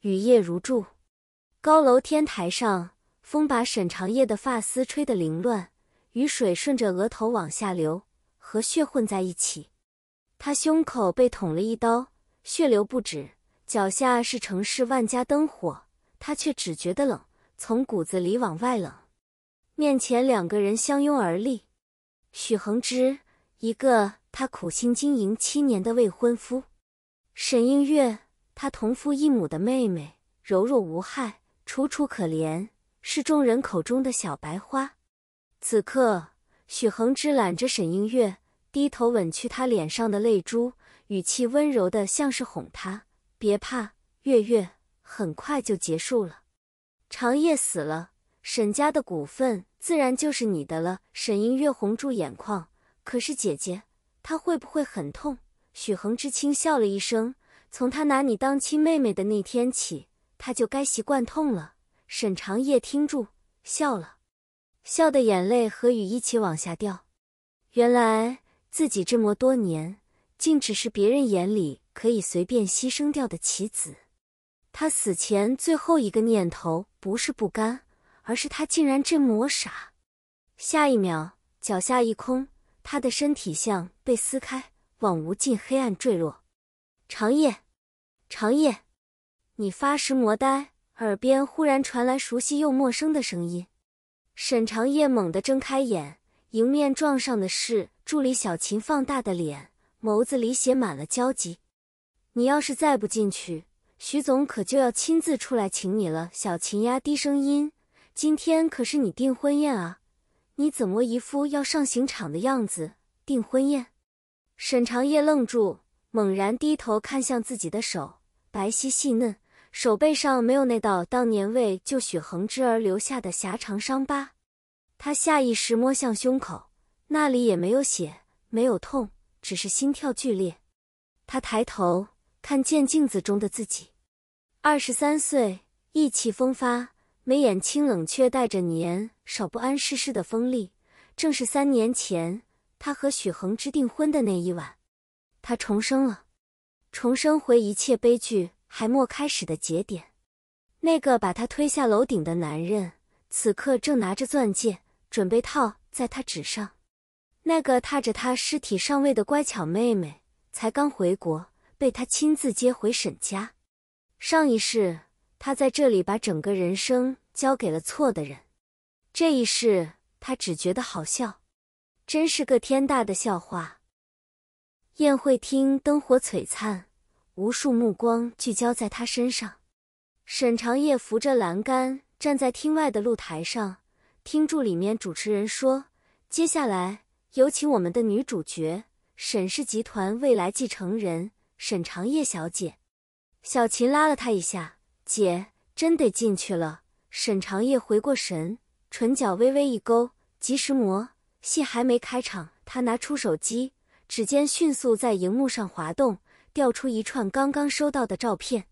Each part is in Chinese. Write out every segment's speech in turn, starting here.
雨夜如注。高楼天台上，风把沈长夜的发丝吹得凌乱，雨水顺着额头往下流，和血混在一起。他胸口被捅了一刀，血流不止，脚下是城市万家灯火，他却只觉得冷，从骨子里往外冷。面前两个人相拥而立，许恒之，一个他苦心经营7年的未婚夫；沈映月，他同父异母的妹妹，柔弱无害，楚楚可怜，是众人口中的小白花。此刻，许恒之揽着沈映月，低头吻去她脸上的泪珠，语气温柔的像是哄她：别怕，月月，很快就结束了。长夜死了，沈家的股份自然就是你的了。沈映月红住眼眶，可是姐姐，她会不会很痛？许恒之轻笑了一声，从他拿你当亲妹妹的那天起，他就该习惯痛了。沈长夜听住，笑了，笑的眼泪和雨一起往下掉。原来自己这么多年，竟只是别人眼里可以随便牺牲掉的棋子。他死前最后一个念头不是不甘，而是他竟然这么傻。下一秒，脚下一空，他的身体像被撕开，往无尽黑暗坠落。长夜，长夜，你发时魔呆，耳边忽然传来熟悉又陌生的声音。沈长夜猛地睁开眼，迎面撞上的是助理小琴放大的脸，眸子里写满了焦急。你要是再不进去，徐总可就要亲自出来请你了。小琴压低声音，今天可是你订婚宴啊，你怎么一副要上刑场的样子？订婚宴？沈长夜愣住，猛然低头看向自己的手，白皙细嫩，手背上没有那道当年为救许恒之而留下的狭长伤疤。他下意识摸向胸口，那里也没有血，没有痛，只是心跳剧烈。他抬头看见镜子中的自己，23岁，意气风发，眉眼清冷却带着年少不谙世事的锋利，正是3年前他和许恒之订婚的那一晚。他重生了，重生回一切悲剧还没开始的节点。那个把他推下楼顶的男人，此刻正拿着钻戒，准备套在他指上。那个踏着他尸体上位的乖巧妹妹，才刚回国，被他亲自接回沈家。上一世，他在这里把整个人生交给了错的人。这一世，他只觉得好笑，真是个天大的笑话。宴会厅灯火璀璨，无数目光聚焦在他身上。沈长夜扶着栏杆站在厅外的露台上，听住里面主持人说，接下来有请我们的女主角，沈氏集团未来继承人沈长夜小姐。小琴拉了他一下，姐，真得进去了。沈长夜回过神，唇角微微一勾，及时磨。戏还没开场，他拿出手机，指尖迅速在荧幕上滑动，调出一串刚刚收到的照片。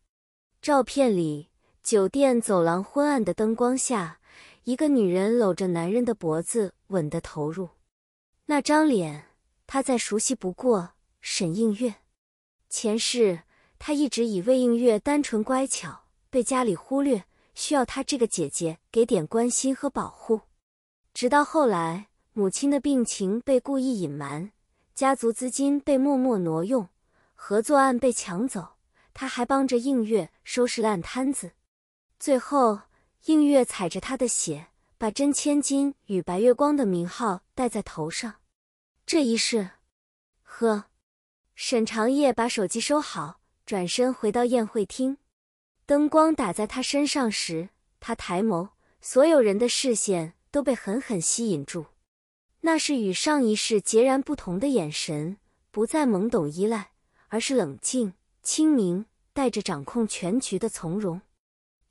照片里，酒店走廊昏暗的灯光下，一个女人搂着男人的脖子，吻得投入。那张脸，他再熟悉不过，沈映月。前世，他一直以为映月单纯乖巧，被家里忽略，需要他这个姐姐给点关心和保护。直到后来，母亲的病情被故意隐瞒，家族资金被默默挪用，合作案被抢走，他还帮着映月收拾烂摊子。最后，映月踩着他的血，把真千金与白月光的名号戴在头上。这一世，沈长夜把手机收好，转身回到宴会厅。灯光打在他身上时，他抬眸，所有人的视线都被狠狠吸引住。那是与上一世截然不同的眼神，不再懵懂依赖，而是冷静、清明，带着掌控全局的从容。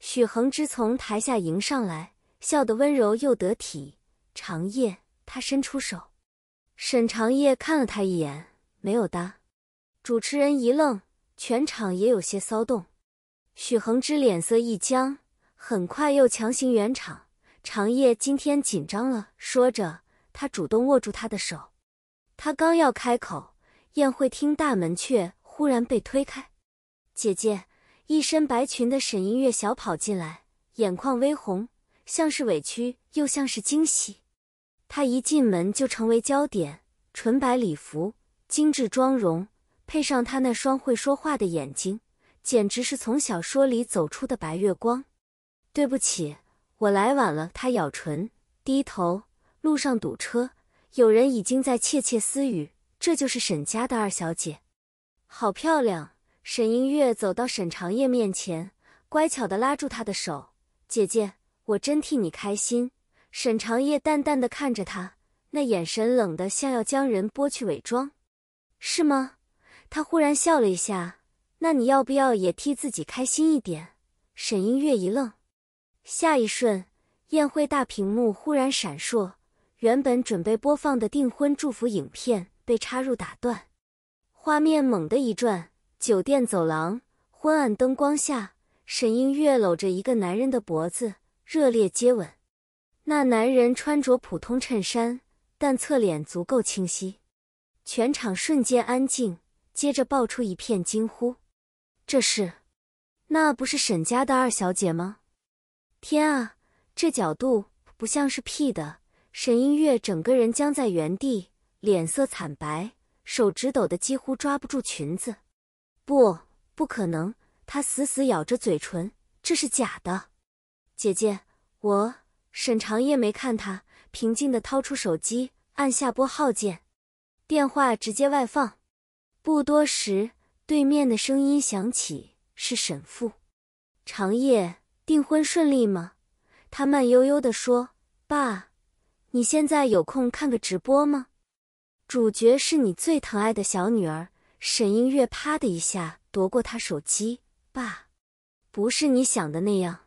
许恒之从台下迎上来，笑得温柔又得体。长夜，他伸出手。沈长夜看了他一眼，没有搭。主持人一愣，全场也有些骚动。许恒之脸色一僵，很快又强行圆场。长夜今天紧张了，说着，他主动握住他的手。他刚要开口，宴会厅大门却忽然被推开。姐姐，一身白裙的沈音月小跑进来，眼眶微红，像是委屈又像是惊喜。她一进门就成为焦点，纯白礼服，精致妆容，配上她那双会说话的眼睛，简直是从小说里走出的白月光。对不起，我来晚了。她咬唇，低头。路上堵车，有人已经在窃窃私语，这就是沈家的二小姐。好漂亮。沈音月走到沈长叶面前，乖巧地拉住她的手，姐姐，我真替你开心。沈长叶淡淡地看着她，那眼神冷得像要将人剥去伪装。是吗？她忽然笑了一下，那你要不要也替自己开心一点？沈音月一愣，下一瞬，宴会大屏幕忽然闪烁，原本准备播放的订婚祝福影片被插入打断，画面猛地一转，酒店走廊，昏暗灯光下，沈音月搂着一个男人的脖子，热烈接吻。那男人穿着普通衬衫，但侧脸足够清晰。全场瞬间安静，接着爆出一片惊呼。那不是沈家的二小姐吗？天啊，这角度不像是 P 的。沈音月整个人僵在原地，脸色惨白，手指抖得几乎抓不住裙子。不可能，她死死咬着嘴唇，这是假的。姐姐，沈长叶没看她，平静地掏出手机，按下拨号键，电话直接外放。不多时，对面的声音响起，是沈父。长叶，订婚顺利吗？他慢悠悠地说，爸，你现在有空看个直播吗？主角是你最疼爱的小女儿。沈音月啪的一下夺过他手机，爸，不是你想的那样。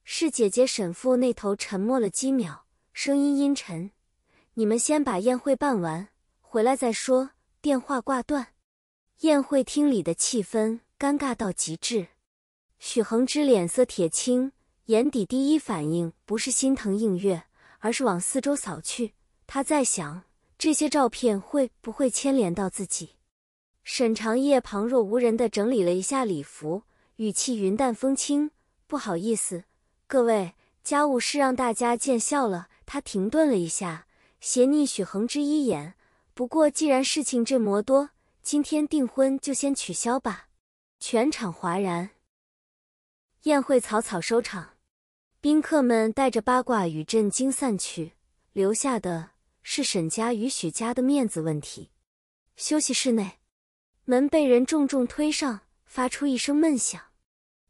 是姐姐。沈父那头沉默了几秒，声音阴沉，你们先把宴会办完，回来再说。电话挂断。宴会厅里的气氛尴尬到极致。许恒之脸色铁青，眼底第一反应不是心疼映月，而是往四周扫去。他在想，这些照片会不会牵连到自己。沈长叶旁若无人地整理了一下礼服，语气云淡风轻，不好意思，各位，家务事让大家见笑了。他停顿了一下，斜睨许恒之一眼，不过既然事情这么多，今天订婚就先取消吧。全场哗然。宴会草草收场，宾客们带着八卦与震惊散去，留下的是沈家与许家的面子问题。休息室内，门被人重重推上，发出一声闷响。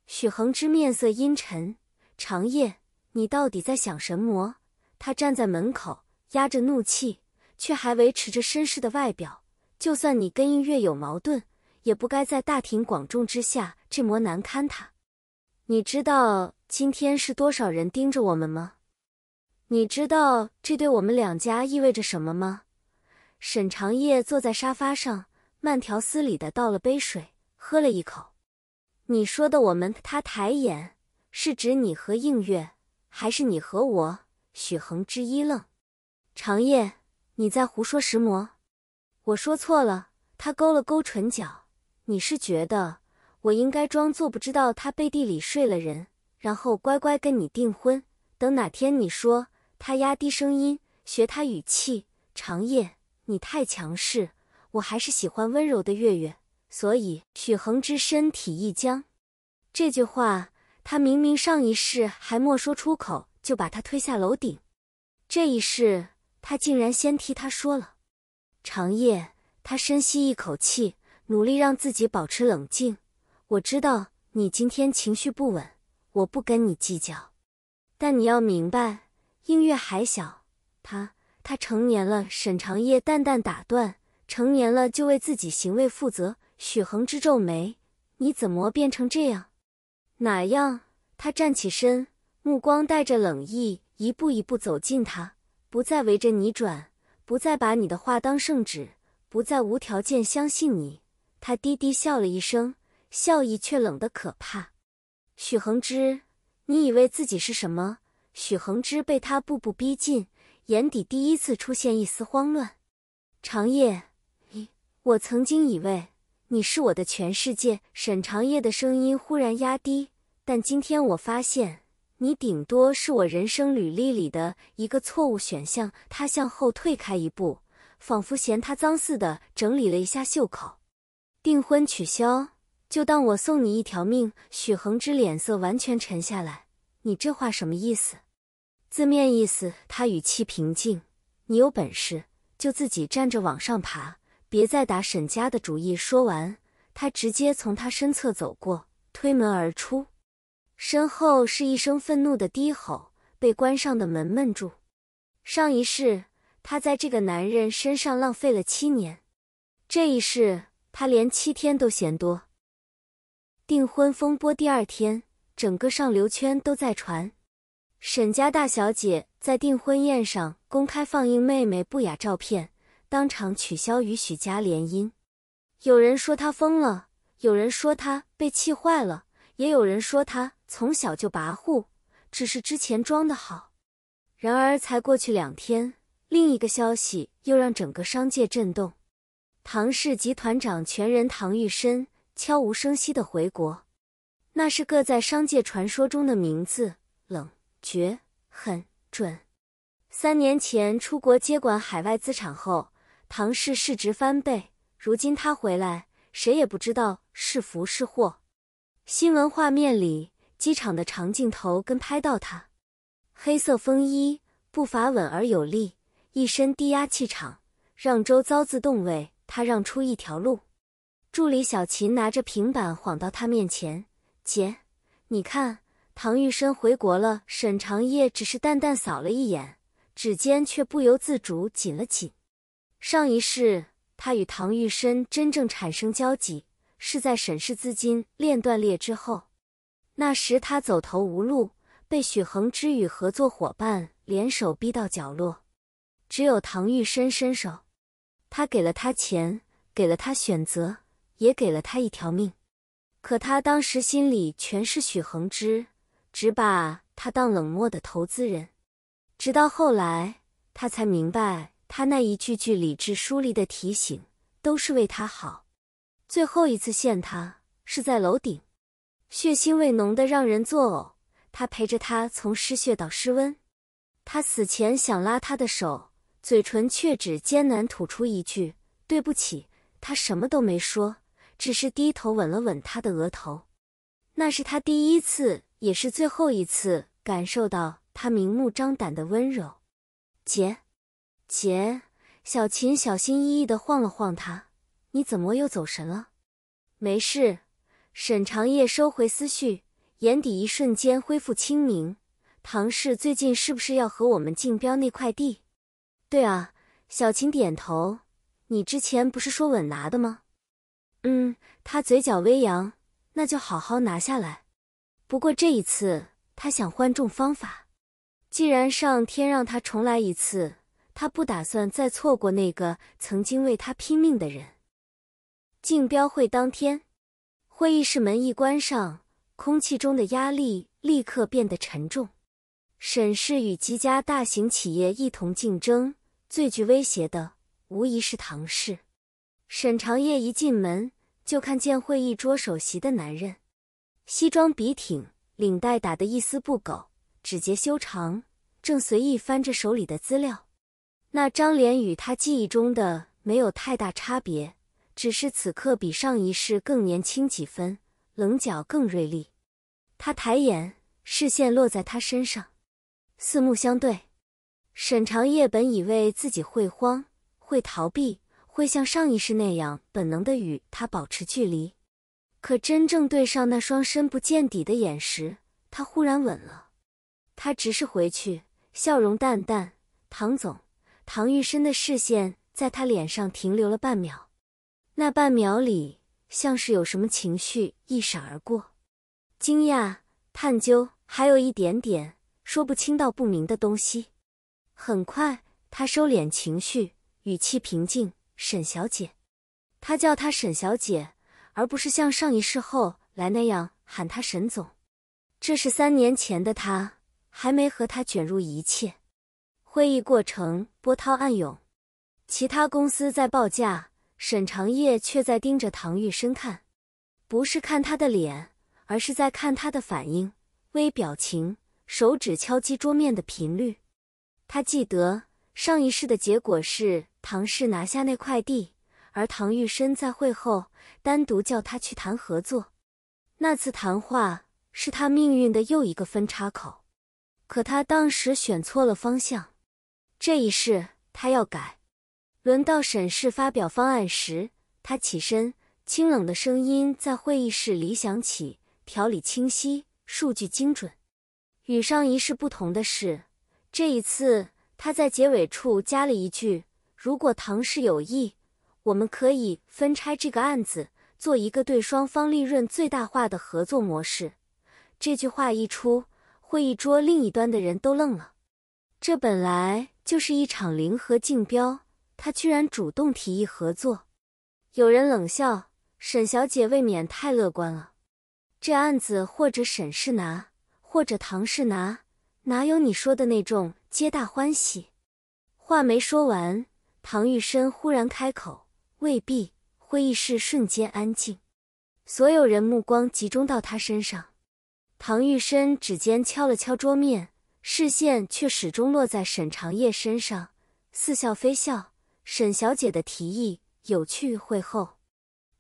许恒之面色阴沉，长叶，你到底在想什么？他站在门口，压着怒气，却还维持着绅士的外表。就算你跟映月有矛盾，也不该在大庭广众之下这么难堪他。你知道今天是多少人盯着我们吗？你知道这对我们两家意味着什么吗？沈长叶坐在沙发上，慢条斯理地倒了杯水，喝了一口。你说的我们，他抬眼，是指你和映月，还是你和我？许恒之一愣。长叶，你在胡说什么？我说错了。他勾了勾唇角。你是觉得我应该装作不知道他背地里睡了人，然后乖乖跟你订婚，等哪天你说。他压低声音，学他语气。长叶，你太强势，我还是喜欢温柔的月月。所以许恒之身体一僵，这句话他明明上一世还没说出口，就把他推下楼顶，这一世他竟然先替他说了。长叶，他深吸一口气，努力让自己保持冷静。我知道你今天情绪不稳，我不跟你计较，但你要明白，映月还小，他成年了。沈长叶淡淡打断，成年了就为自己行为负责。许恒之皱眉，你怎么变成这样？哪样？他站起身，目光带着冷意，一步一步走近他，不再围着你转，不再把你的话当圣旨，不再无条件相信你。他低低笑了一声，笑意却冷得可怕。许恒之，你以为自己是什么？许恒之被他步步逼近，眼底第一次出现一丝慌乱。长叶，我曾经以为你是我的全世界。沈长夜的声音忽然压低，但今天我发现，你顶多是我人生履历里的一个错误选项。他向后退开一步，仿佛嫌他脏似的，整理了一下袖口。订婚取消，就当我送你一条命。许恒之脸色完全沉下来，你这话什么意思？字面意思，他语气平静，你有本事就自己站着往上爬，别再打沈家的主意。说完，他直接从他身侧走过，推门而出。身后是一声愤怒的低吼，被关上的门闷住。上一世，他在这个男人身上浪费了7年，这一世，他连7天都嫌多。订婚风波第2天，整个上流圈都在传，沈家大小姐在订婚宴上公开放映妹妹不雅照片，当场取消与许家联姻。有人说她疯了，有人说她被气坏了，也有人说她从小就跋扈，只是之前装得好。然而才过去2天，另一个消息又让整个商界震动。唐氏集团掌权人唐玉申悄无声息地回国，那是个在商界传说中的名字，冷、绝、狠、准。3年前出国接管海外资产后，唐氏市值翻倍，如今他回来，谁也不知道是福是祸。新闻画面里，机场的长镜头跟拍到他，黑色风衣，步伐稳而有力，一身低压气场，让周遭自动为他让出一条路。助理小秦拿着平板晃到他面前，姐，你看，唐玉申回国了。沈长夜只是淡淡扫了一眼，指尖却不由自主紧了紧。上一世，他与唐玉申真正产生交集，是在沈氏资金链断裂之后。那时他走投无路，被许恒之与合作伙伴联手逼到角落，只有唐玉申伸手，他给了他钱，给了他选择，也给了他一条命。可他当时心里全是许恒之，只把他当冷漠的投资人。直到后来，他才明白，他那一句句理智疏离的提醒，都是为他好。最后一次见他，是在楼顶，血腥味浓得让人作呕。他陪着他从失血到失温。他死前想拉他的手，嘴唇却只艰难吐出一句对不起。他什么都没说，只是低头吻了吻他的额头。那是他第一次，也是最后一次感受到他明目张胆的温柔。姐，小秦小心翼翼地晃了晃他，你怎么又走神了？没事。沈长夜收回思绪，眼底一瞬间恢复清明。唐氏最近是不是要和我们竞标那块地？对啊，小秦点头。你之前不是说稳拿的吗？他嘴角微扬，那就好好拿下来。不过这一次，他想换种方法。既然上天让他重来一次，他不打算再错过那个曾经为他拼命的人。竞标会当天，会议室门一关上，空气中的压力立刻变得沉重。沈氏与几家大型企业一同竞争，最具威胁的无疑是唐氏。沈长夜一进门，就看见会议桌首席的男人，西装笔挺，领带打得一丝不苟，指节修长，正随意翻着手里的资料。那张脸与他记忆中的没有太大差别，只是此刻比上一世更年轻几分，棱角更锐利。他抬眼，视线落在他身上，四目相对。沈长夜本以为自己会慌，会逃避，会像上一世那样本能地与他保持距离。可真正对上那双深不见底的眼时，他忽然稳了。他直视回去，笑容淡淡。唐总。唐玉申的视线在他脸上停留了半秒，那半秒里像是有什么情绪一闪而过，惊讶、探究，还有一点点说不清道不明的东西。很快，他收敛情绪，语气平静：“沈小姐。”他叫她沈小姐，而不是像上一世后来那样喊她沈总。这是3年前的他，还没和他卷入一切。会议过程波涛暗涌，其他公司在报价，沈长业却在盯着唐玉生看，不是看他的脸，而是在看他的反应、微表情、手指敲击桌面的频率。他记得上一世的结果是唐氏拿下那块地，而唐玉生在会后单独叫他去谈合作。那次谈话是他命运的又一个分叉口，可他当时选错了方向。这一世他要改。轮到沈氏发表方案时，他起身，清冷的声音在会议室里响起，条理清晰，数据精准。与上一世不同的是，这一次他在结尾处加了一句：如果唐氏有意，我们可以分拆这个案子，做一个对双方利润最大化的合作模式。这句话一出，会议桌另一端的人都愣了。这本来就是一场零和竞标，他居然主动提议合作。有人冷笑，沈小姐未免太乐观了。这案子或者沈氏拿，或者唐氏拿，哪有你说的那种皆大欢喜？话没说完，唐玉生忽然开口，未必。会议室瞬间安静，所有人目光集中到他身上。唐玉生指尖敲了敲桌面，视线却始终落在沈长业身上，似笑非笑。沈小姐的提议有趣。会后，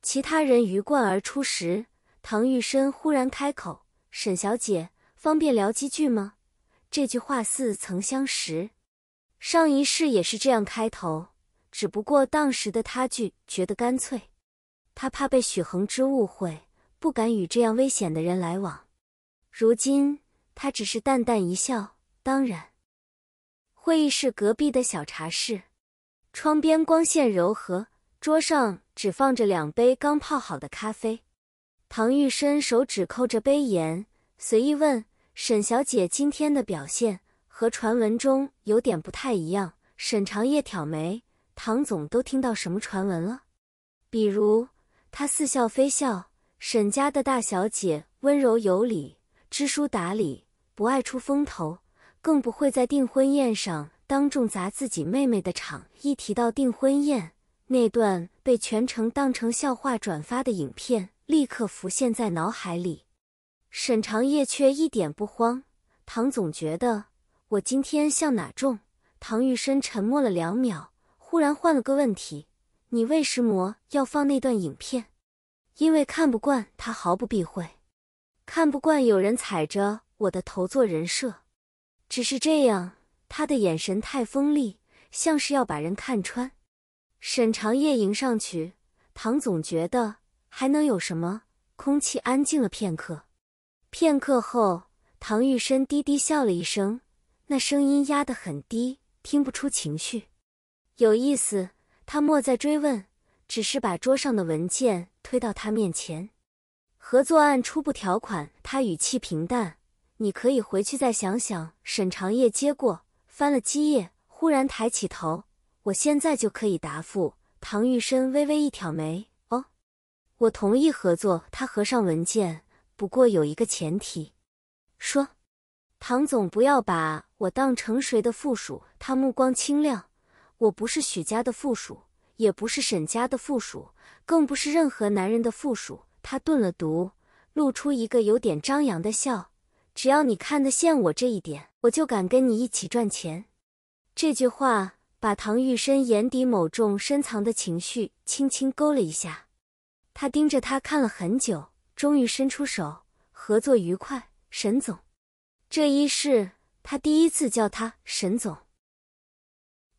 其他人鱼贯而出时，唐玉生忽然开口：沈小姐，方便聊几句吗？这句话似曾相识，上一世也是这样开头，只不过当时的他觉得干脆。他怕被许恒之误会，不敢与这样危险的人来往。如今他只是淡淡一笑，当然。会议室隔壁的小茶室，窗边光线柔和，桌上只放着2杯刚泡好的咖啡。唐玉生手指扣着杯沿，随意问：沈小姐今天的表现和传闻中有点不太一样。沈长业挑眉：唐总都听到什么传闻了？比如，他似笑非笑，沈家的大小姐温柔有礼，知书达理，不爱出风头，更不会在订婚宴上当众砸自己妹妹的场。一提到订婚宴，那段被全城当成笑话转发的影片立刻浮现在脑海里。沈长业却一点不慌：唐总觉得我今天像哪中？唐玉生沉默了2秒，忽然换了个问题：你为什么要放那段影片？因为看不惯，他毫不避讳。看不惯有人踩着我的头做人设。只是这样，他的眼神太锋利，像是要把人看穿。沈长业迎上去：唐总觉得还能有什么？空气安静了片刻。片刻后，唐玉生低低笑了一声，那声音压得很低，听不出情绪。有意思，他莫再追问，只是把桌上的文件推到他面前。合作案初步条款，他语气平淡：你可以回去再想想。沈长业接过，翻了几页，忽然抬起头：我现在就可以答复。唐玉生微微一挑眉：哦，我同意合作。他合上文件，不过有一个前提。说。唐总不要把我当成谁的附属。他目光清亮：我不是许家的附属，也不是沈家的附属，更不是任何男人的附属。他顿了读，露出一个有点张扬的笑：只要你看得见我这一点，我就敢跟你一起赚钱。这句话把唐玉生眼底某种深藏的情绪轻轻勾了一下。他盯着他看了很久，终于伸出手：合作愉快，沈总。这一世他第一次叫他沈总。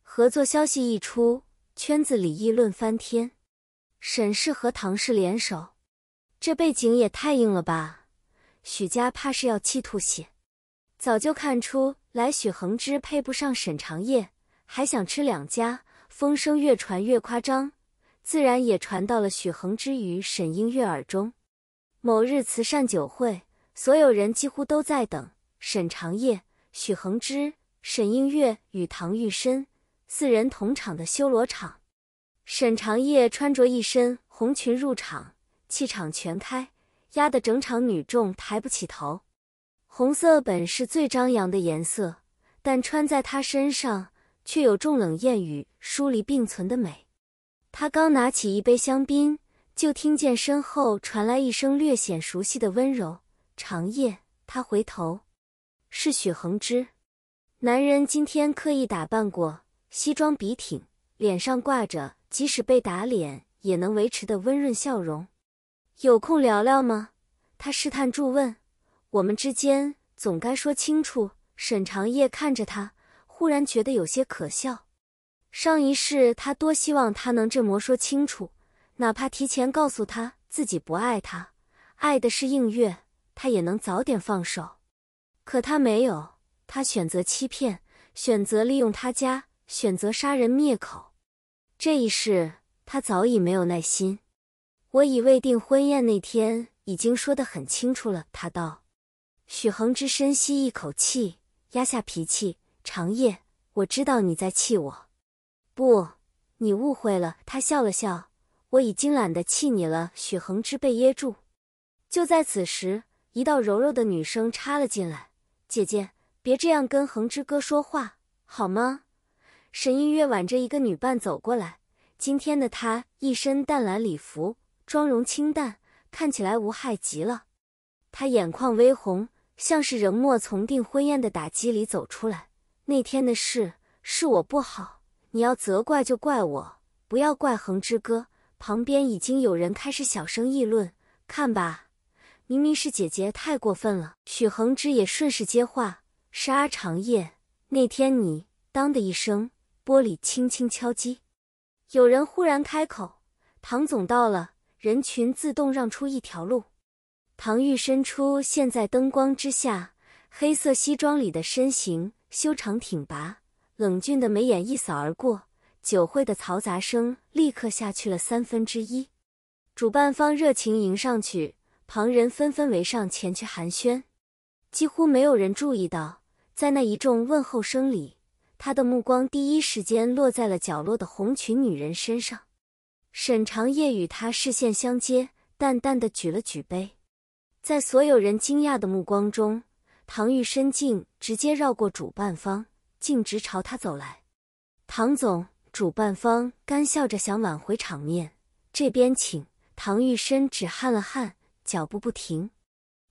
合作消息一出，圈子里议论翻天。沈氏和唐氏联手，这背景也太硬了吧！许家怕是要气吐血。早就看出来许恒之配不上沈长业，还想吃2家，风声越传越夸张，自然也传到了许恒之与沈英月耳中。某日慈善酒会，所有人几乎都在等沈长业、许恒之、沈英月与唐玉生4人同场的修罗场。沈长业穿着一身红裙入场，气场全开，压得整场女众抬不起头。红色本是最张扬的颜色，但穿在他身上却有种冷艳与疏离并存的美。他刚拿起一杯香槟，就听见身后传来一声略显熟悉的温柔：“长夜。”他回头，是许恒之。男人今天刻意打扮过，西装笔挺，脸上挂着即使被打脸也能维持的温润笑容。有空聊聊吗？他试探助问。我们之间总该说清楚。沈长夜看着他，忽然觉得有些可笑。上一世他多希望他能这么说清楚，哪怕提前告诉他自己不爱他，爱的是映月，他也能早点放手。可他没有，他选择欺骗，选择利用他家，选择杀人灭口。这一世他早已没有耐心。我以为订婚宴那天已经说得很清楚了，他道。许恒之深吸一口气，压下脾气。长夜，我知道你在气我。不，你误会了。他笑了笑，我已经懒得气你了。许恒之被噎住。就在此时，一道柔柔的女声插了进来。姐姐，别这样跟恒之哥说话，好吗？沈映月挽着一个女伴走过来，今天的她一身淡蓝礼服，妆容清淡，看起来无害极了。她眼眶微红，像是仍没从订婚宴的打击里走出来。那天的事，是我不好，你要责怪就怪我，不要怪恒之哥。旁边已经有人开始小声议论，看吧，明明是姐姐太过分了。许恒之也顺势接话，是阿长夜，那天你当的一声，玻璃轻轻敲击。有人忽然开口，唐总到了，人群自动让出一条路。唐玉伸出现在灯光之下，黑色西装里的身形修长挺拔，冷峻的眉眼一扫而过，酒会的嘈杂声立刻下去了1/3。主办方热情迎上去，旁人纷纷围上前去寒暄。几乎没有人注意到，在那一众问候声里，他的目光第一时间落在了角落的红裙女人身上。沈长夜与他视线相接，淡淡的举了举杯。在所有人惊讶的目光中，唐玉伸颈直接绕过主办方，径直朝他走来。唐总，主办方干笑着想挽回场面，这边请。唐玉伸只汗了汗，脚步不停。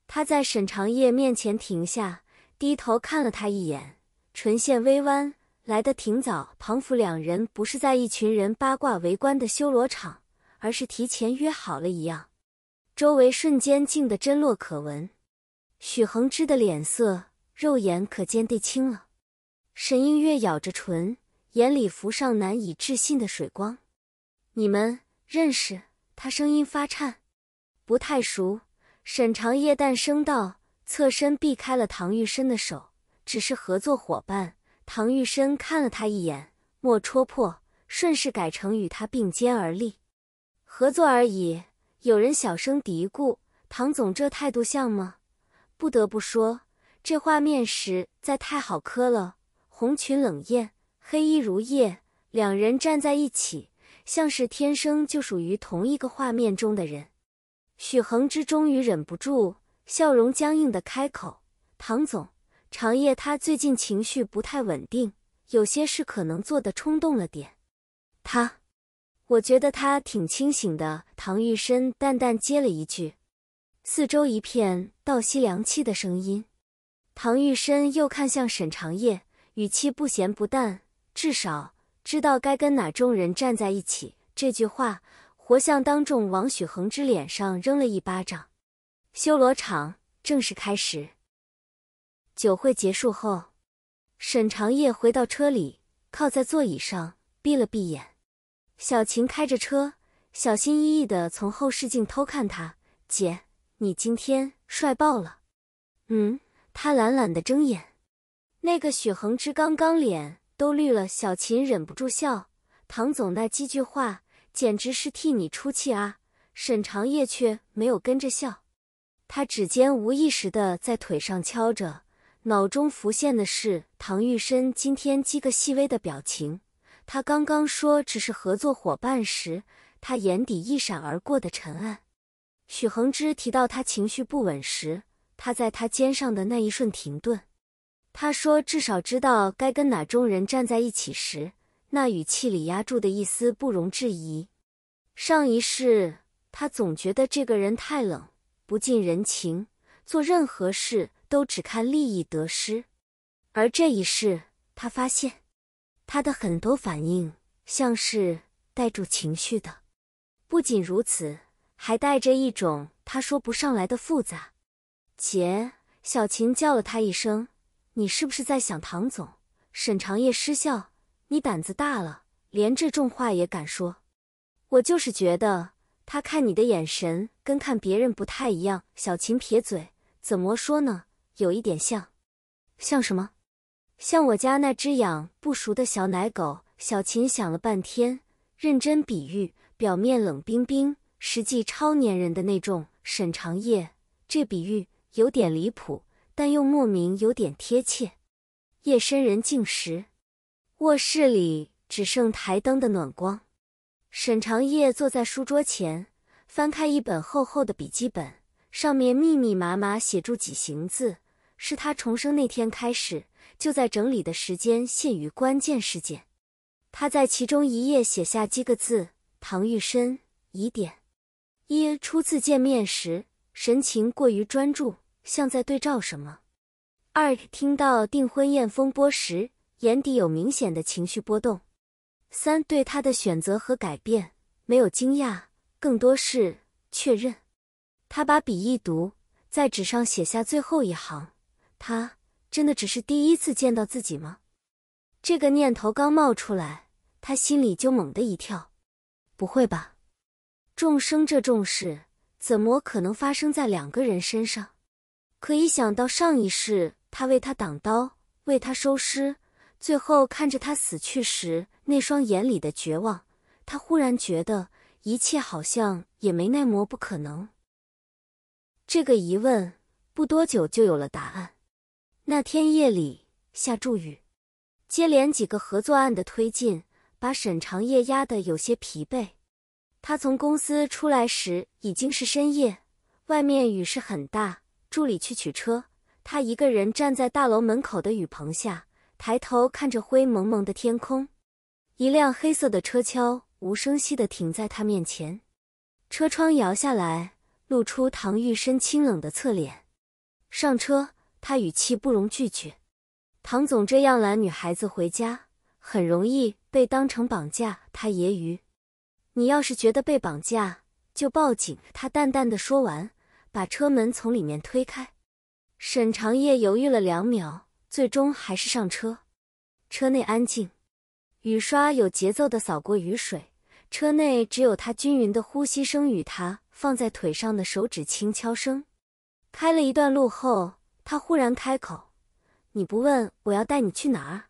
他在沈长夜面前停下，低头看了他一眼，唇线微弯，来得挺早。庞府两人不是在一群人八卦围观的修罗场，而是提前约好了一样。周围瞬间静得真落可闻。许恒之的脸色肉眼可见地青了。沈映月咬着唇，眼里浮上难以置信的水光。你们认识？他声音发颤。不太熟。沈长夜淡声道，侧身避开了唐玉伸的手，只是合作伙伴。唐玉伸看了他一眼，莫戳破，顺势改成与他并肩而立。合作而已。有人小声嘀咕，唐总这态度像吗？不得不说，这画面实在太好磕了。红裙冷艳，黑衣如夜，两人站在一起，像是天生就属于同一个画面中的人。许恒之终于忍不住，笑容僵硬地开口，唐总，长夜他最近情绪不太稳定，有些事可能做得冲动了点。我觉得他挺清醒的。唐玉伸淡淡接了一句。四周一片倒吸凉气的声音。唐玉伸又看向沈长夜，语气不咸不淡，至少知道该跟哪种人站在一起。这句话活像当众往许恒之脸上扔了一巴掌。修罗场正式开始。酒会结束后，沈长夜回到车里，靠在座椅上，闭了闭眼。小琴开着车，小心翼翼地从后视镜偷看他。姐，你今天帅爆了。他懒懒地睁眼。那个许恒之刚刚脸都绿了。小琴忍不住笑，唐总那几句话简直是替你出气啊。沈长夜却没有跟着笑，他指尖无意识地在腿上敲着，脑中浮现的是唐玉伸今天几个细微的表情。他刚刚说只是合作伙伴时，他眼底一闪而过的沉暗。许恒之提到他情绪不稳时，他在他肩上的那一瞬停顿。他说至少知道该跟哪种人站在一起时，那语气里压住的一丝不容置疑。上一世，他总觉得这个人太冷，不近人情，做任何事都只看利益得失。而这一世，他发现，他的很多反应像是带住情绪的。不仅如此，还带着一种他说不上来的复杂。姐，小琴叫了他一声，你是不是在想唐总？沈长业失笑，你胆子大了，连这种话也敢说。我就是觉得，他看你的眼神跟看别人不太一样。小琴撇嘴，怎么说呢？有一点像。像什么？像我家那只养不熟的小奶狗。小琴想了半天，认真比喻，表面冷冰冰，实际超粘人的那种。沈长业，这比喻有点离谱，但又莫名有点贴切。夜深人静时，卧室里只剩台灯的暖光。沈长业坐在书桌前，翻开一本厚厚的笔记本，上面密密麻麻写住几行字，是他重生那天开始就在整理的时间限于关键事件。他在其中一页写下几个字：唐玉申，疑点。一，初次见面时，神情过于专注，像在对照什么。二，听到订婚宴风波时，眼底有明显的情绪波动。三，对他的选择和改变没有惊讶，更多是确认。他把笔一读，在纸上写下最后一行：他真的只是第一次见到自己吗？这个念头刚冒出来，他心里就猛地一跳。不会吧？众生这种事，怎么可能发生在两个人身上？可一想到上一世他为他挡刀，为他收尸，最后看着他死去时那双眼里的绝望，他忽然觉得一切好像也没那么不可能。这个疑问不多久就有了答案。那天夜里下住雨，接连几个合作案的推进把沈长业压得有些疲惫。他从公司出来时已经是深夜，外面雨势很大，助理去取车，他一个人站在大楼门口的雨棚下，抬头看着灰蒙蒙的天空。一辆黑色的车跷无声息地停在他面前，车窗摇下来，露出唐玉申清冷的侧脸。上车，他语气不容拒绝。唐总这样拦女孩子回家，很容易被当成绑架。他揶揄，你要是觉得被绑架，就报警。他淡淡的说完，把车门从里面推开。沈长业犹豫了2秒，最终还是上车。车内安静，雨刷有节奏地扫过雨水，车内只有他均匀的呼吸声与他放在腿上的手指轻敲声。开了一段路后，他忽然开口，你不问我要带你去哪儿？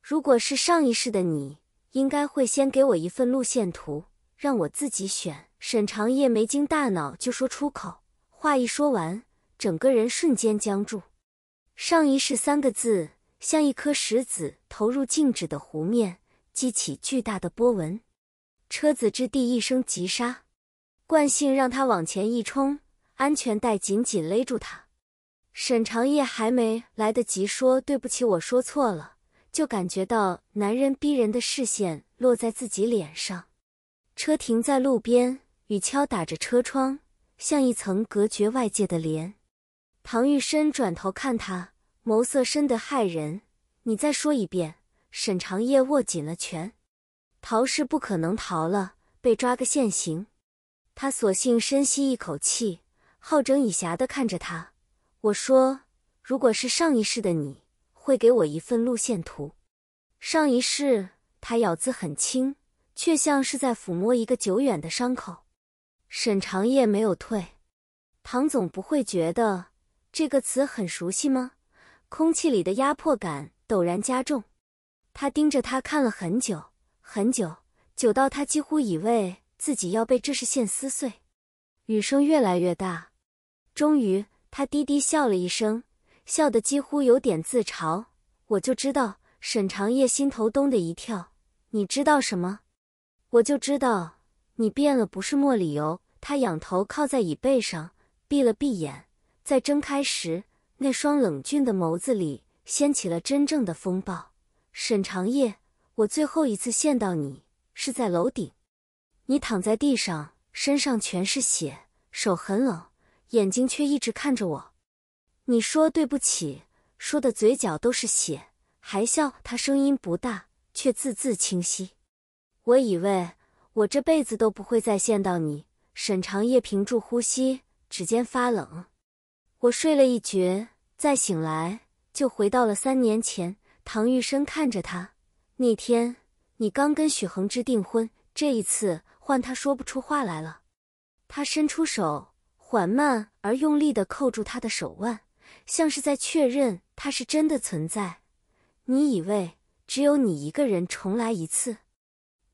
如果是上一世的你，应该会先给我一份路线图，让我自己选。沈长业没经大脑就说出口，话一说完，整个人瞬间僵住。上一世3个字像一颗石子投入静止的湖面，激起巨大的波纹。车子掷地一声急刹，惯性让他往前一冲，安全带紧紧勒住他。沈长业还没来得及说对不起我说错了，就感觉到男人逼人的视线落在自己脸上。车停在路边，雨敲打着车窗，像一层隔绝外界的帘。唐玉申转头看他，眸色深得骇人。你再说一遍。沈长业握紧了拳。逃是不可能逃了，被抓个现行。他索性深吸一口气，好整以暇地看着他。我说，如果是上一世的你，会给我一份路线图。上一世，他咬字很轻，却像是在抚摸一个久远的伤口。沈长业没有退。唐总不会觉得这个词很熟悉吗？空气里的压迫感陡然加重。他盯着他看了很久，很久，久到他几乎以为自己要被这视线撕碎。雨声越来越大，终于他低低笑了一声，笑得几乎有点自嘲。我就知道。沈长业心头咚的一跳。你知道什么？我就知道你变了，不是没理由。他仰头靠在椅背上，闭了闭眼，在睁开时，那双冷峻的眸子里掀起了真正的风暴。沈长业，我最后一次见到你是在楼顶，你躺在地上，身上全是血，手很冷，眼睛却一直看着我。你说对不起，说的嘴角都是血，还笑。他声音不大，却字字清晰。我以为我这辈子都不会再见到你。沈长夜屏住呼吸，指尖发冷。我睡了一觉，再醒来就回到了3年前。唐玉生看着他，那天你刚跟许恒之订婚，这一次换他说不出话来了。他伸出手，缓慢而用力地扣住他的手腕，像是在确认他是真的存在。你以为只有你一个人重来一次？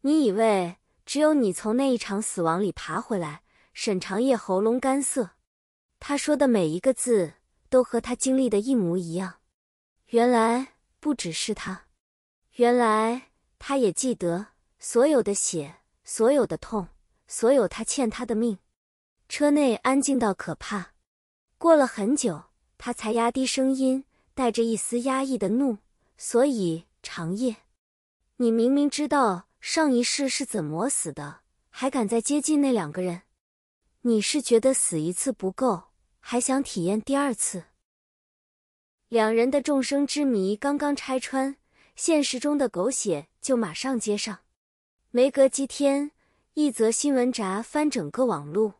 你以为只有你从那一场死亡里爬回来？沈长夜喉咙干涩，他说的每一个字都和他经历的一模一样。原来不只是他，原来他也记得所有的血，所有的痛，所有他欠他的命。车内安静到可怕，过了很久，他才压低声音，带着一丝压抑的怒。所以，长夜，你明明知道上一世是怎么死的，还敢再接近那2个人？你是觉得死一次不够，还想体验第2次？两人的众生之谜刚刚拆穿，现实中的狗血就马上接上。没隔几天，一则新闻炸翻整个网路。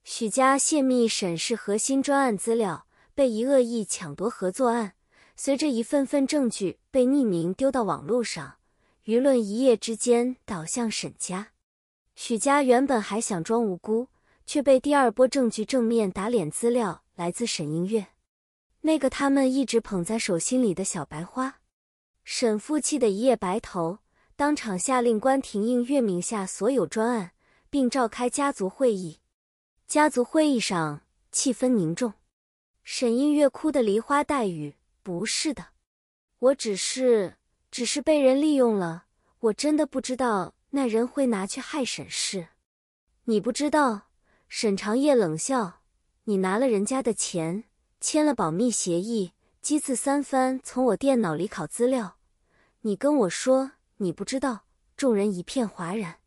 许家泄密审视核心专案资料，被疑恶意抢夺合作案。随着一份份证据被匿名丢到网络上，舆论一夜之间倒向沈家。许家原本还想装无辜，却被第2波证据正面打脸。资料来自沈映月，那个他们一直捧在手心里的小白花。沈父气得一夜白头，当场下令关停映月名下所有专案，并召开家族会议。家族会议上气氛凝重，沈映月哭得梨花带雨。不是的，我只是被人利用了，我真的不知道那人会拿去害沈氏。你不知道？沈长夜冷笑，你拿了人家的钱，签了保密协议，几次3番从我电脑里拷资料，你跟我说你不知道？众人一片哗然。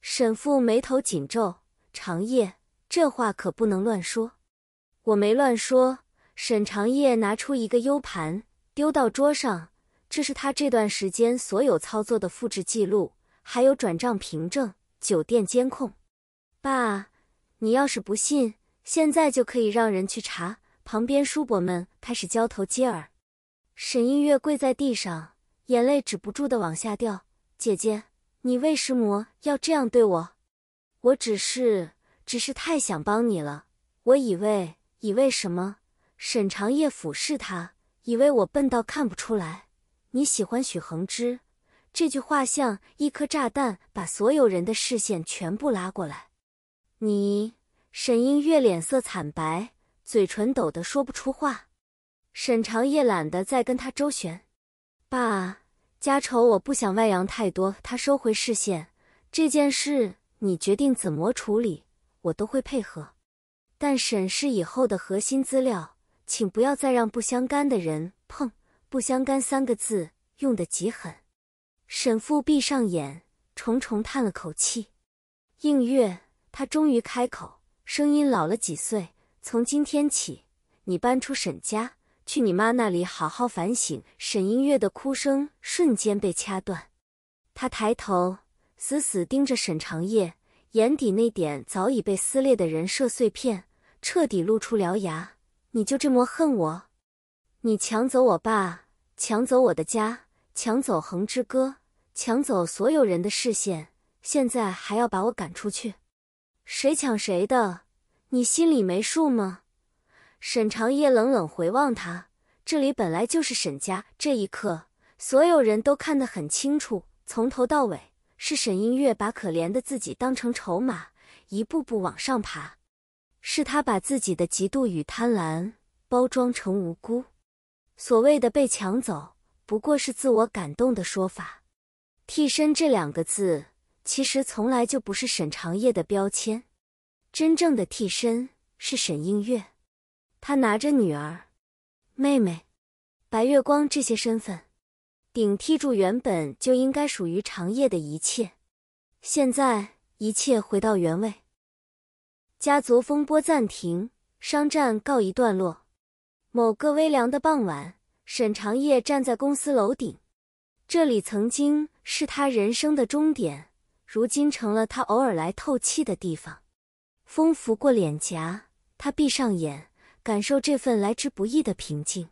沈父眉头紧皱，长夜，这话可不能乱说。我没乱说。沈长夜拿出一个 U 盘，丢到桌上，这是他这段时间所有操作的复制记录，还有转账凭证、酒店监控。爸，你要是不信，现在就可以让人去查。旁边叔伯们开始交头接耳。沈映月跪在地上，眼泪止不住地往下掉。姐姐，你为什么要这样对我？我只是太想帮你了。我以为什么？沈长夜俯视他，以为我笨到看不出来。你喜欢许恒之，这句话像一颗炸弹，把所有人的视线全部拉过来。沈映月脸色惨白，嘴唇抖得说不出话。沈长夜懒得再跟他周旋。爸，家丑我不想外扬太多。他收回视线，这件事你决定怎么处理，我都会配合。但审视以后的核心资料，请不要再让不相干的人碰。不相干3个字用得极狠。沈父闭上眼，重重叹了口气。映月，他终于开口，声音老了几岁。从今天起，你搬出沈家，去你妈那里好好反省。沈映月的哭声瞬间被掐断。他抬头，死死盯着沈长夜，眼底那点早已被撕裂的人设碎片彻底露出獠牙。你就这么恨我？你抢走我爸，抢走我的家，抢走恒之哥，抢走所有人的视线，现在还要把我赶出去？谁抢谁的？你心里没数吗？沈长夜冷冷回望他，这里本来就是沈家。这一刻，所有人都看得很清楚，从头到尾是沈映月把可怜的自己当成筹码，一步步往上爬。是他把自己的嫉妒与贪婪包装成无辜。所谓的被抢走，不过是自我感动的说法。替身这2个字，其实从来就不是沈长夜的标签。真正的替身是沈映月，他拿着女儿、妹妹、白月光这些身份，顶替住原本就应该属于长夜的一切。现在一切回到原位。家族风波暂停，商战告一段落。某个微凉的傍晚，沈长夜站在公司楼顶，这里曾经是他人生的终点，如今成了他偶尔来透气的地方。风拂过脸颊，他闭上眼，感受这份来之不易的平静。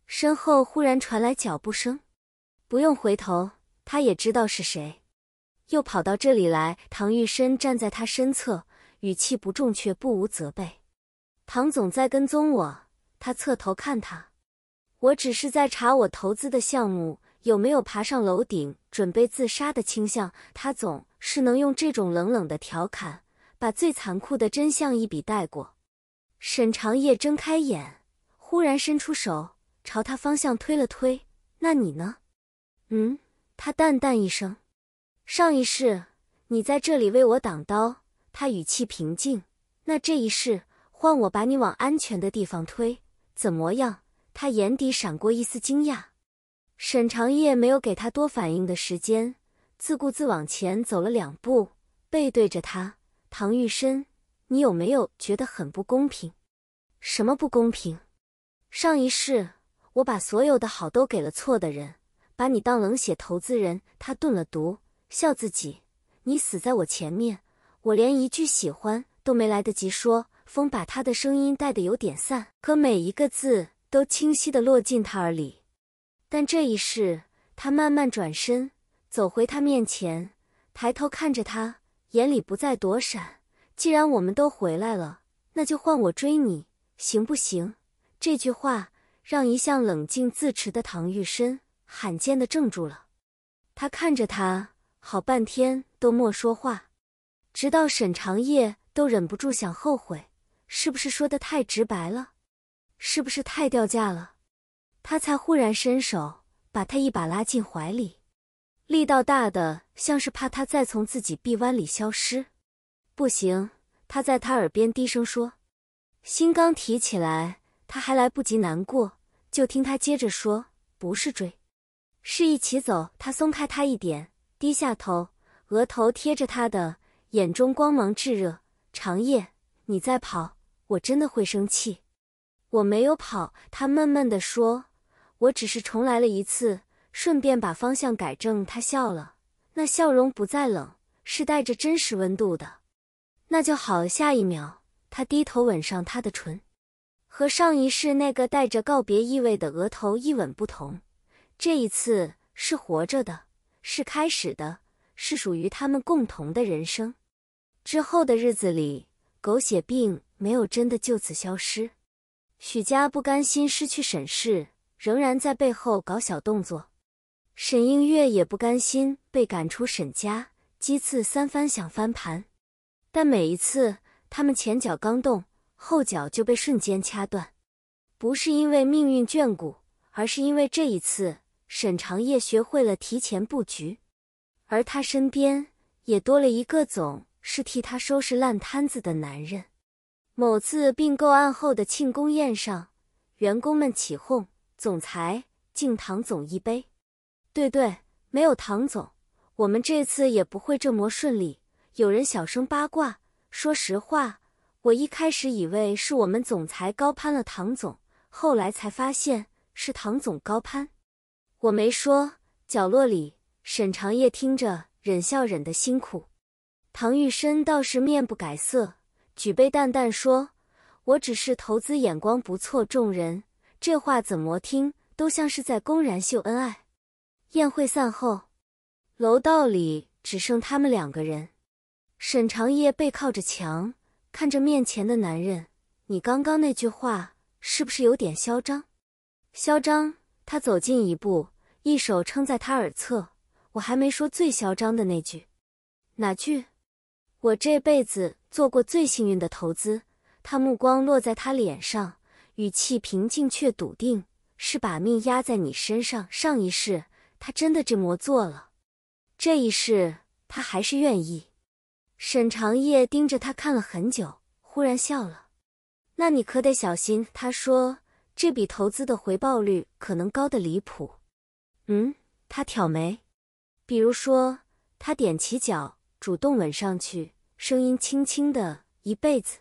身后忽然传来脚步声，不用回头，他也知道是谁。又跑到这里来，唐玉深站在他身侧，语气不重却不无责备。唐总在跟踪我。他侧头看他，我只是在查我投资的项目有没有爬上楼顶准备自杀的倾向。他总是能用这种冷冷的调侃，把最残酷的真相一笔带过。沈长夜睁开眼，忽然伸出手朝他方向推了推，那你呢？他淡淡一声，上一世你在这里为我挡刀。他语气平静，那这一世换我把你往安全的地方推，怎么样？他眼底闪过一丝惊讶。沈长夜没有给他多反应的时间，自顾自往前走了2步，背对着他。唐玉深，你有没有觉得很不公平？什么不公平？上一世我把所有的好都给了错的人，把你当冷血投资人。他顿了毒，笑自己，你死在我前面，我连一句喜欢都没来得及说。风把他的声音带得有点散，可每一个字都清晰地落进他耳里。但这一世，他慢慢转身，走回他面前，抬头看着他，眼里不再躲闪。既然我们都回来了，那就换我追你，行不行？这句话让一向冷静自持的唐玉深罕见地怔住了。他看着他，好半天都莫说话，直到沈长夜都忍不住想后悔。是不是说得太直白了？是不是太掉价了？他才忽然伸手把他一把拉进怀里，力道大的像是怕他再从自己臂弯里消失。不行，他在他耳边低声说。心刚提起来，他还来不及难过，就听他接着说，不是追，是一起走。他松开他一点，低下头，额头贴着他的，眼中光芒炙热。长夜，你再跑我真的会生气。我没有跑，他闷闷地说，我只是重来了一次，顺便把方向改正。他笑了，那笑容不再冷，是带着真实温度的。那就好。下一秒，他低头吻上她的唇，和上一世那个带着告别意味的额头一吻不同，这一次是活着的，是开始的，是属于他们共同的人生。之后的日子里，狗血病没有真的就此消失。许家不甘心失去沈氏，仍然在背后搞小动作。沈映月也不甘心被赶出沈家，几次三番想翻盘，但每一次他们前脚刚动，后脚就被瞬间掐断。不是因为命运眷顾，而是因为这一次沈长夜学会了提前布局，而他身边也多了一个总是替他收拾烂摊子的男人。某次并购案后的庆功宴上，员工们起哄，总裁敬唐总一杯。对，没有唐总，我们这次也不会这么顺利。有人小声八卦，说实话，我一开始以为是我们总裁高攀了唐总，后来才发现是唐总高攀。我没说。角落里，沈长夜听着，忍笑忍得辛苦。唐玉深倒是面不改色，举杯淡淡说，我只是投资眼光不错，众人这话怎么听都像是在公然秀恩爱。宴会散后，楼道里只剩他们2个人。沈长夜背靠着墙，看着面前的男人，你刚刚那句话是不是有点嚣张？嚣张。他走近一步，一手撑在他耳侧，我还没说最嚣张的那句。哪句？我这辈子做过最幸运的投资。他目光落在他脸上，语气平静却笃定，是把命压在你身上。上一世他真的这么做了，这一世他还是愿意。沈长夜盯着他看了很久，忽然笑了。那你可得小心。他说，这笔投资的回报率可能高得离谱。他挑眉。比如说，他踮起脚，主动吻上去，声音轻轻的，一辈子。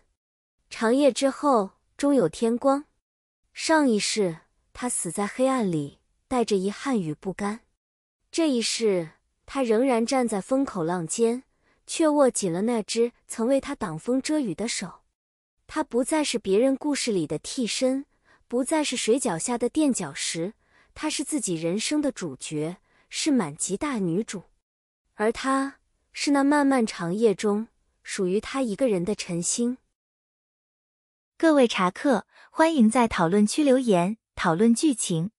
长夜之后，终有天光。上一世，他死在黑暗里，带着遗憾与不甘。这一世，他仍然站在风口浪尖，却握紧了那只曾为他挡风遮雨的手。他不再是别人故事里的替身，不再是水脚下的垫脚石，他是自己人生的主角，是满级大女主。而他，是那漫漫长夜中，属于他一个人的晨星。各位茶客，欢迎在讨论区留言，讨论剧情。